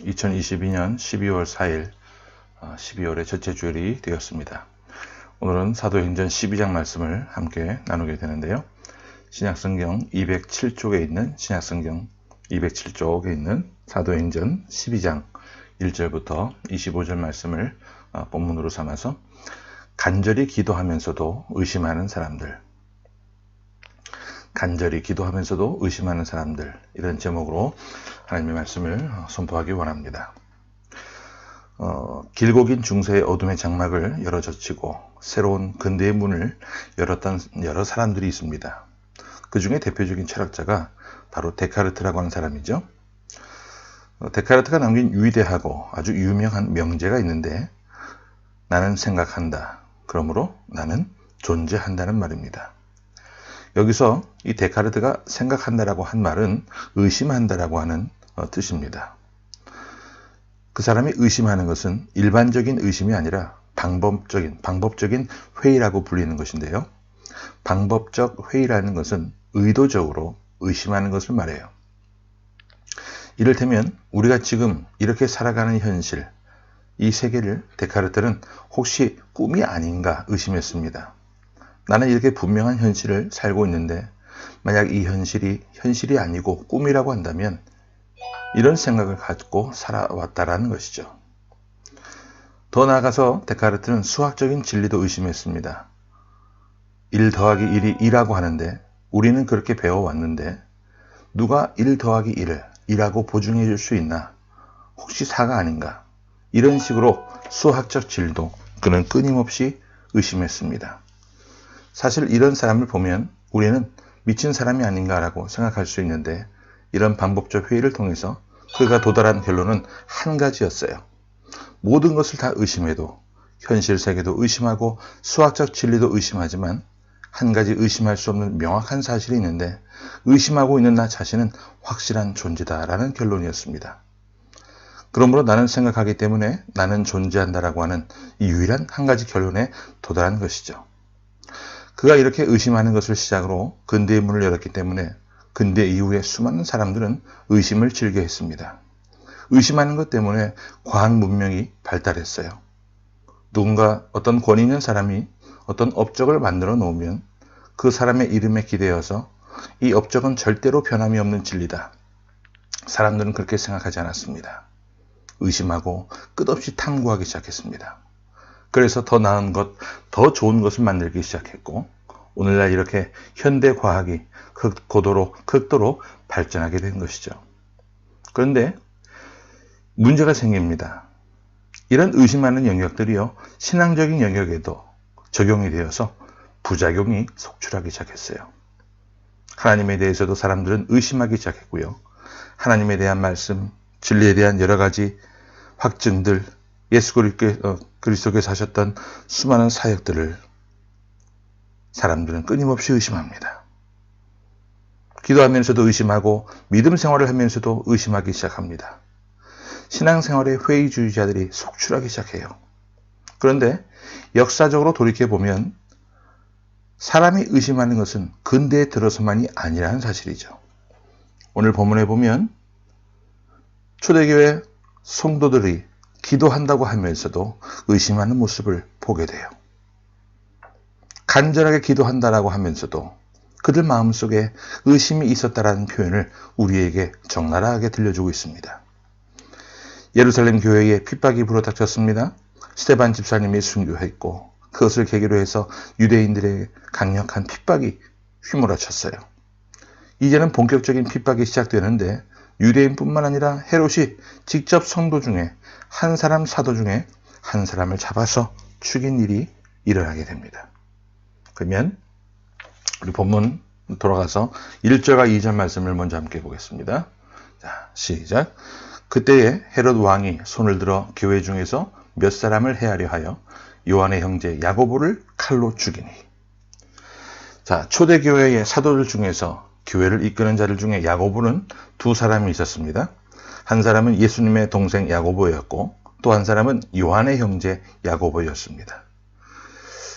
2022년 12월 4일 12월의 첫째 주일이 되었습니다. 오늘은 사도행전 12장 말씀을 함께 나누게 되는데요. 신약성경 207쪽에 있는 신약성경 207쪽에 있는 사도행전 12장 1절부터 25절 말씀을 본문으로 삼아서 간절히 기도하면서도 의심하는 사람들, 간절히 기도하면서도 의심하는 사람들, 이런 제목으로 하나님의 말씀을 선포하기 원합니다. 길고 긴 중세의 어둠의 장막을 열어젖히고 새로운 근대의 문을 열었던 여러 사람들이 있습니다. 그 중에 대표적인 철학자가 바로 데카르트라고 하는 사람이죠. 데카르트가 남긴 위대하고 아주 유명한 명제가 있는데, 나는 생각한다, 그러므로 나는 존재한다는 말입니다. 여기서 이 데카르트가 생각한다라고 한 말은 의심한다라고 하는 뜻입니다. 그 사람이 의심하는 것은 일반적인 의심이 아니라 방법적인 회의라고 불리는 것인데요. 방법적 회의라는 것은 의도적으로 의심하는 것을 말해요. 이를테면 우리가 지금 이렇게 살아가는 현실, 이 세계를 데카르트는 혹시 꿈이 아닌가 의심했습니다. 나는 이렇게 분명한 현실을 살고 있는데 만약 이 현실이 아니고 꿈이라고 한다면, 이런 생각을 갖고 살아왔다라는 것이죠. 더 나아가서 데카르트는 수학적인 진리도 의심했습니다. 1 더하기 1이 2라고 하는데 우리는 그렇게 배워왔는데 누가 1 더하기 1을 2라고 보증해 줄 수 있나? 혹시 4가 아닌가? 이런 식으로 수학적 진리도 그는 끊임없이 의심했습니다. 사실 이런 사람을 보면 우리는 미친 사람이 아닌가라고 생각할 수 있는데, 이런 방법적 회의를 통해서 그가 도달한 결론은 한 가지였어요. 모든 것을 다 의심해도, 현실 세계도 의심하고 수학적 진리도 의심하지만 한 가지 의심할 수 없는 명확한 사실이 있는데, 의심하고 있는 나 자신은 확실한 존재다라는 결론이었습니다. 그러므로 나는 생각하기 때문에 나는 존재한다라고 하는 이 유일한 한 가지 결론에 도달한 것이죠. 그가 이렇게 의심하는 것을 시작으로 근대의 문을 열었기 때문에 근대 이후에 수많은 사람들은 의심을 즐겨했습니다. 의심하는 것 때문에 과학 문명이 발달했어요. 누군가 어떤 권위 있는 사람이 어떤 업적을 만들어 놓으면 그 사람의 이름에 기대어서 이 업적은 절대로 변함이 없는 진리다, 사람들은 그렇게 생각하지 않았습니다. 의심하고 끝없이 탐구하기 시작했습니다. 그래서 더 나은 것, 더 좋은 것을 만들기 시작했고, 오늘날 이렇게 현대 과학이 극도로 발전하게 된 것이죠. 그런데 문제가 생깁니다. 이런 의심하는 영역들이요, 신앙적인 영역에도 적용이 되어서 부작용이 속출하기 시작했어요. 하나님에 대해서도 사람들은 의심하기 시작했고요. 하나님에 대한 말씀, 진리에 대한 여러 가지 확증들, 예수 그리스도께서 하셨던 수많은 사역들을 사람들은 끊임없이 의심합니다. 기도하면서도 의심하고 믿음 생활을 하면서도 의심하기 시작합니다. 신앙생활의 회의주의자들이 속출하기 시작해요. 그런데 역사적으로 돌이켜보면 사람이 의심하는 것은 근대에 들어서만이 아니라는 사실이죠. 오늘 본문에 보면 초대교회 성도들이 기도한다고 하면서도 의심하는 모습을 보게 돼요. 간절하게 기도한다라고 하면서도 그들 마음속에 의심이 있었다라는 표현을 우리에게 적나라하게 들려주고 있습니다. 예루살렘 교회에 핍박이 불어닥쳤습니다. 스데반 집사님이 순교했고 그것을 계기로 해서 유대인들의 강력한 핍박이 휘몰아쳤어요. 이제는 본격적인 핍박이 시작되는데 유대인뿐만 아니라 헤롯이 직접 성도 중에 한 사람, 사도 중에 한 사람을 잡아서 죽인 일이 일어나게 됩니다. 그러면 우리 본문 돌아가서 1절과 2절 말씀을 먼저 함께 보겠습니다. 자, 시작. 그때에 헤롯 왕이 손을 들어 교회 중에서 몇 사람을 해하려 하여 요한의 형제 야고보를 칼로 죽이니. 자, 초대교회의 사도들 중에서 교회를 이끄는 자들 중에 야고보는 두 사람이 있었습니다. 한 사람은 예수님의 동생 야고보였고 또 한 사람은 요한의 형제 야고보였습니다.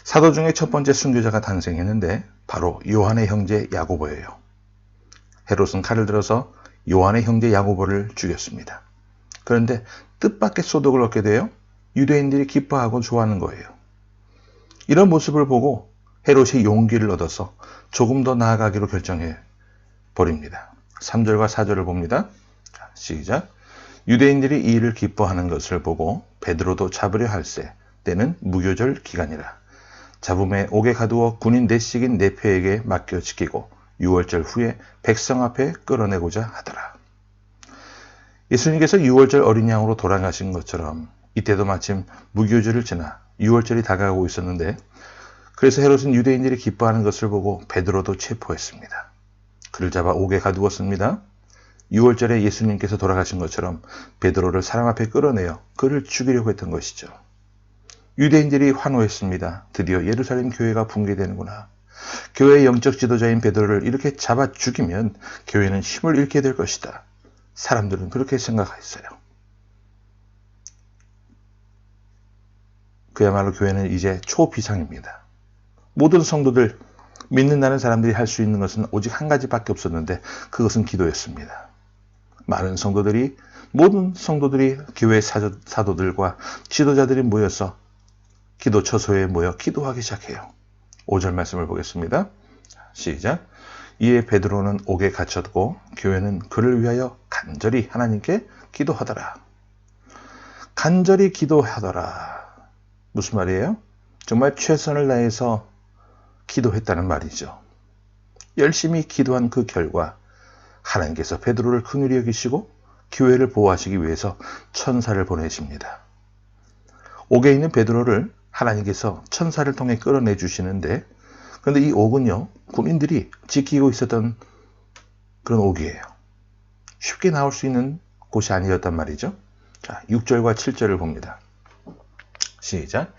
사도 중에 첫 번째 순교자가 탄생했는데 바로 요한의 형제 야고보예요. 헤롯은 칼을 들어서 요한의 형제 야고보를 죽였습니다. 그런데 뜻밖의 소득을 얻게 돼요. 유대인들이 기뻐하고 좋아하는 거예요. 이런 모습을 보고 헤롯이 용기를 얻어서 조금 더 나아가기로 결정해 버립니다. 3절과 4절을 봅니다. 시작. 유대인들이 이 일을 기뻐하는 것을 보고 베드로도 잡으려 할세. 때는 무교절 기간이라. 잡음에 옥에 가두어 군인 내식인 네페에게 맡겨 지키고 6월절 후에 백성 앞에 끌어내고자 하더라. 예수님께서 6월절 어린 양으로 돌아가신 것처럼 이때도 마침 무교절을 지나 6월절이 다가오고 있었는데, 그래서 헤롯은 유대인들이 기뻐하는 것을 보고 베드로도 체포했습니다. 그를 잡아 옥에 가두었습니다. 6월절에 예수님께서 돌아가신 것처럼 베드로를 사람 앞에 끌어내어 그를 죽이려고 했던 것이죠. 유대인들이 환호했습니다. 드디어 예루살렘 교회가 붕괴되는구나. 교회의 영적 지도자인 베드로를 이렇게 잡아 죽이면 교회는 힘을 잃게 될 것이다. 사람들은 그렇게 생각했어요. 그야말로 교회는 이제 초비상입니다. 모든 성도들, 믿는다는 사람들이 할 수 있는 것은 오직 한 가지밖에 없었는데 그것은 기도였습니다. 많은 성도들이, 모든 성도들이 교회 사도들과 지도자들이 모여서 기도 처소에 모여 기도하기 시작해요. 5절 말씀을 보겠습니다. 시작. 이에 베드로는 옥에 갇혔고 교회는 그를 위하여 간절히 하나님께 기도하더라. 간절히 기도하더라. 무슨 말이에요? 정말 최선을 다해서 기도했다는 말이죠. 열심히 기도한 그 결과 하나님께서 베드로를 긍휼히 여기시고 교회를 보호하시기 위해서 천사를 보내십니다. 옥에 있는 베드로를 하나님께서 천사를 통해 끌어내 주시는데, 그런데 이 옥은요, 군인들이 지키고 있었던 그런 옥이에요. 쉽게 나올 수 있는 곳이 아니었단 말이죠. 자, 6절과 7절을 봅니다. 시작.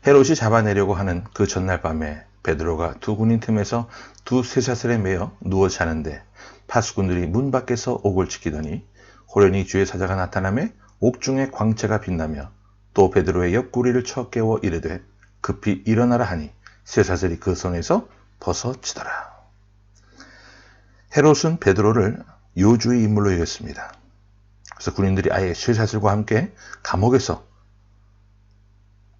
헤롯이 잡아내려고 하는 그 전날 밤에 베드로가 두 군인 틈에서 두 쇠사슬에 매여 누워 자는데 파수꾼들이 문 밖에서 옥을 지키더니 호련히 주의 사자가 나타나매 옥중에 광채가 빛나며 또 베드로의 옆구리를 쳐 깨워 이르되 급히 일어나라 하니 쇠사슬이 그 손에서 벗어지더라. 헤롯은 베드로를 요주의 인물로 여겼습니다. 그래서 군인들이 아예 쇠사슬과 함께 감옥에서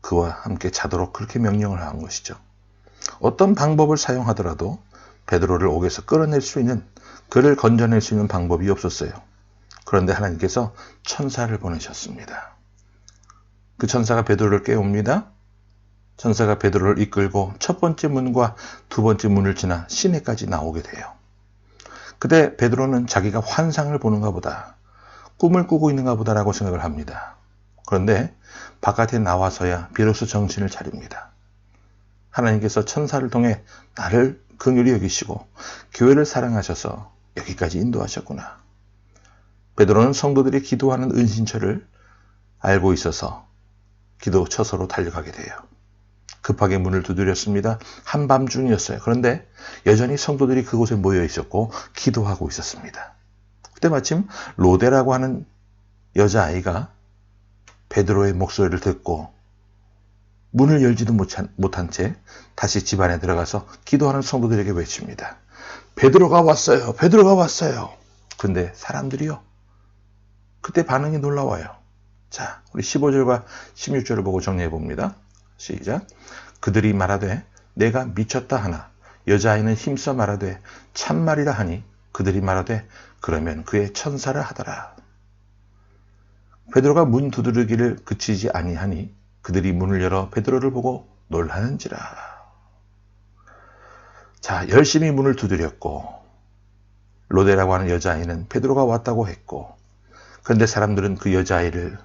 그와 함께 자도록 그렇게 명령을 한 것이죠. 어떤 방법을 사용하더라도 베드로를 옥에서 끌어낼 수 있는, 그를 건져낼 수 있는 방법이 없었어요. 그런데 하나님께서 천사를 보내셨습니다. 그 천사가 베드로를 깨웁니다. 천사가 베드로를 이끌고 첫 번째 문과 두 번째 문을 지나 시내까지 나오게 돼요. 그때 베드로는 자기가 환상을 보는가 보다, 꿈을 꾸고 있는가 보다라고 생각을 합니다. 그런데 바깥에 나와서야 비로소 정신을 차립니다. 하나님께서 천사를 통해 나를 긍휼히 여기시고 교회를 사랑하셔서 여기까지 인도하셨구나. 베드로는 성도들이 기도하는 은신처를 알고 있어서 기도 처소로 달려가게 돼요. 급하게 문을 두드렸습니다. 한밤중이었어요. 그런데 여전히 성도들이 그곳에 모여 있었고 기도하고 있었습니다. 그때 마침 로데라고 하는 여자아이가 베드로의 목소리를 듣고 문을 열지도 못한 채 다시 집 안에 들어가서 기도하는 성도들에게 외칩니다. 베드로가 왔어요. 베드로가 왔어요. 근데 사람들이요, 그때 반응이 놀라워요. 자, 우리 15절과 16절을 보고 정리해 봅니다. 시작. 그들이 말하되 내가 미쳤다 하나 여자아이는 힘써 말하되 참말이라 하니 그들이 말하되 그러면 그의 천사를 하더라. 베드로가 문 두드리기를 그치지 아니하니 그들이 문을 열어 베드로를 보고 놀라는지라. 자, 열심히 문을 두드렸고 로데라고 하는 여자아이는 베드로가 왔다고 했고, 그런데 사람들은 그 여자아이를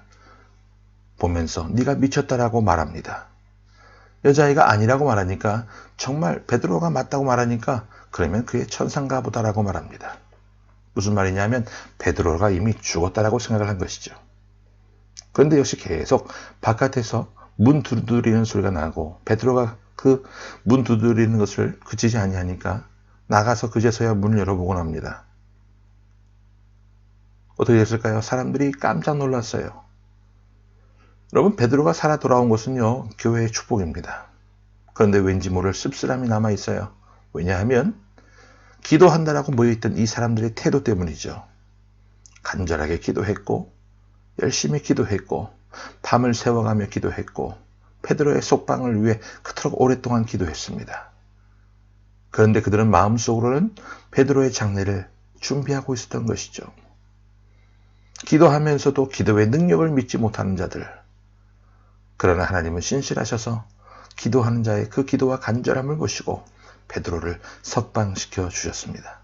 보면서 네가 미쳤다라고 말합니다. 여자아이가 아니라고 말하니까, 정말 베드로가 맞다고 말하니까 그러면 그의 천상가 보다라고 말합니다. 무슨 말이냐면 베드로가 이미 죽었다라고 생각을 한 것이죠. 그런데 역시 계속 바깥에서 문 두드리는 소리가 나고 베드로가 그 문 두드리는 것을 그치지 아니하니까 나가서 그제서야 문을 열어보곤 합니다. 어떻게 됐을까요? 사람들이 깜짝 놀랐어요. 여러분, 베드로가 살아 돌아온 것은요, 교회의 축복입니다. 그런데 왠지 모를 씁쓸함이 남아있어요. 왜냐하면 기도한다라고 모여있던 이 사람들의 태도 때문이죠. 간절하게 기도했고 열심히 기도했고 밤을 새워가며 기도했고 베드로의 속방을 위해 그토록 오랫동안 기도했습니다. 그런데 그들은 마음속으로는 베드로의 장례를 준비하고 있었던 것이죠. 기도하면서도 기도의 능력을 믿지 못하는 자들. 그러나 하나님은 신실하셔서 기도하는 자의 그 기도와 간절함을 보시고 베드로를 석방시켜 주셨습니다.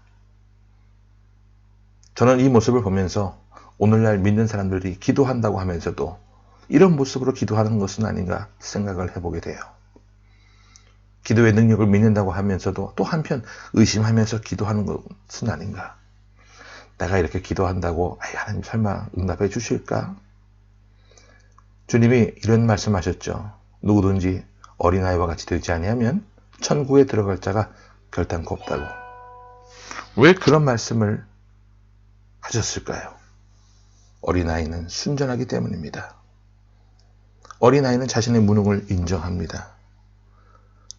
저는 이 모습을 보면서 오늘날 믿는 사람들이 기도한다고 하면서도 이런 모습으로 기도하는 것은 아닌가 생각을 해보게 돼요. 기도의 능력을 믿는다고 하면서도 또 한편 의심하면서 기도하는 것은 아닌가. 내가 이렇게 기도한다고 하나님 설마 응답해 주실까? 주님이 이런 말씀하셨죠. 누구든지 어린아이와 같이 되지 아니하면 천국에 들어갈 자가 결단코 없다고. 왜 그런 말씀을 하셨을까요? 어린아이는 순전하기 때문입니다. 어린아이는 자신의 무능을 인정합니다.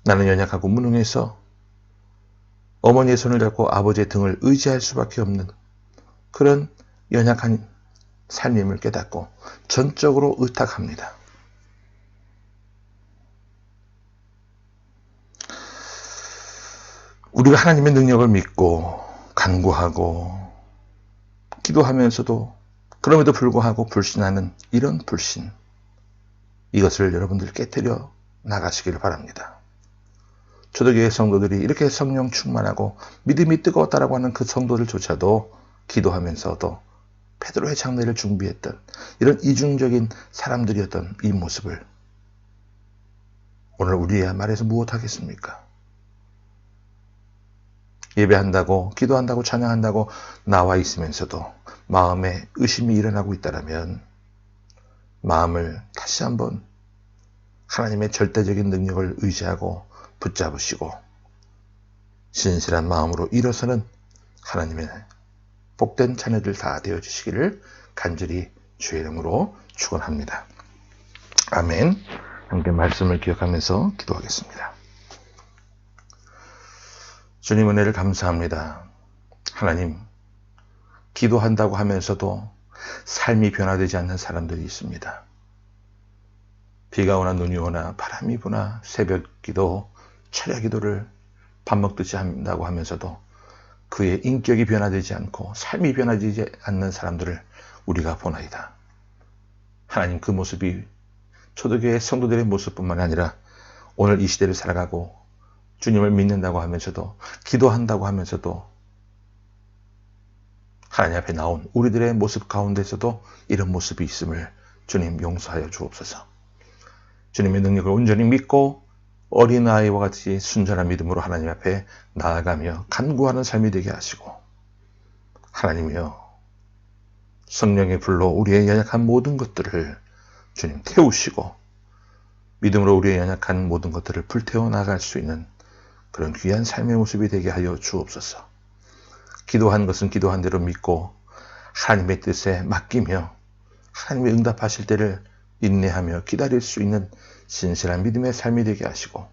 나는 연약하고 무능해서 어머니의 손을 잡고 아버지의 등을 의지할 수밖에 없는 그런 연약한 삶임을 깨닫고 전적으로 의탁합니다. 우리가 하나님의 능력을 믿고 간구하고 기도하면서도 그럼에도 불구하고 불신하는 이런 불신, 이것을 여러분들 깨뜨려 나가시기를 바랍니다. 초대교회 성도들이 이렇게 성령 충만하고 믿음이 뜨거웠다라고 하는 그 성도들조차도 기도하면서도 베드로의 장례를 준비했던 이런 이중적인 사람들이었던 이 모습을 오늘 우리야 말해서 무엇하겠습니까? 예배한다고 기도한다고 찬양한다고 나와 있으면서도 마음에 의심이 일어나고 있다면 마음을 다시 한번 하나님의 절대적인 능력을 의지하고 붙잡으시고 신실한 마음으로 일어서는 하나님의 복된 자녀들 다 되어주시기를 간절히 주의 이름으로 축원합니다. 아멘. 함께 말씀을 기억하면서 기도하겠습니다. 주님 은혜를 감사합니다. 하나님, 기도한다고 하면서도 삶이 변화되지 않는 사람들이 있습니다. 비가 오나 눈이 오나 바람이 부나 새벽 기도, 철야 기도를 밥 먹듯이 한다고 하면서도 그의 인격이 변화되지 않고 삶이 변화되지 않는 사람들을 우리가 보나이다. 하나님, 그 모습이 초대교회 성도들의 모습뿐만 아니라 오늘 이 시대를 살아가고 주님을 믿는다고 하면서도 기도한다고 하면서도 하나님 앞에 나온 우리들의 모습 가운데서도 이런 모습이 있음을 주님 용서하여 주옵소서. 주님의 능력을 온전히 믿고 어린아이와 같이 순전한 믿음으로 하나님 앞에 나아가며 간구하는 삶이 되게 하시고, 하나님이여 성령의 불로 우리의 연약한 모든 것들을 주님 태우시고 믿음으로 우리의 연약한 모든 것들을 불태워 나갈 수 있는 그런 귀한 삶의 모습이 되게 하여 주옵소서. 기도한 것은 기도한 대로 믿고 하나님의 뜻에 맡기며 하나님의 응답하실 때를 인내하며 기다릴 수 있는 신실한 믿음의 삶이 되게 하시고,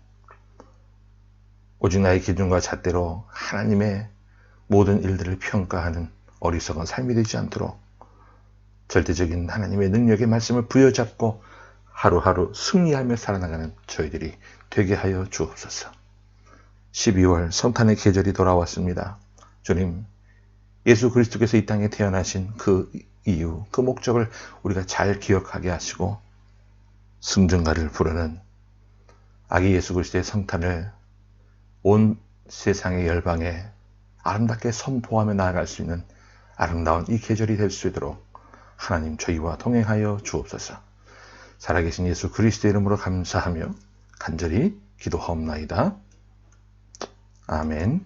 오직 나의 기준과 잣대로 하나님의 모든 일들을 평가하는 어리석은 삶이 되지 않도록 절대적인 하나님의 능력의 말씀을 부여잡고 하루하루 승리하며 살아나가는 저희들이 되게 하여 주옵소서. 12월 성탄의 계절이 돌아왔습니다. 주님, 예수 그리스도께서 이 땅에 태어나신 그 이유, 그 목적을 우리가 잘 기억하게 하시고 승전가를 부르는 아기 예수 그리스도의 성탄을 온 세상의 열방에 아름답게 선포하며 나아갈 수 있는 아름다운 이 계절이 될 수 있도록 하나님 저희와 동행하여 주옵소서. 살아계신 예수 그리스도의 이름으로 감사하며 간절히 기도하옵나이다. 아멘.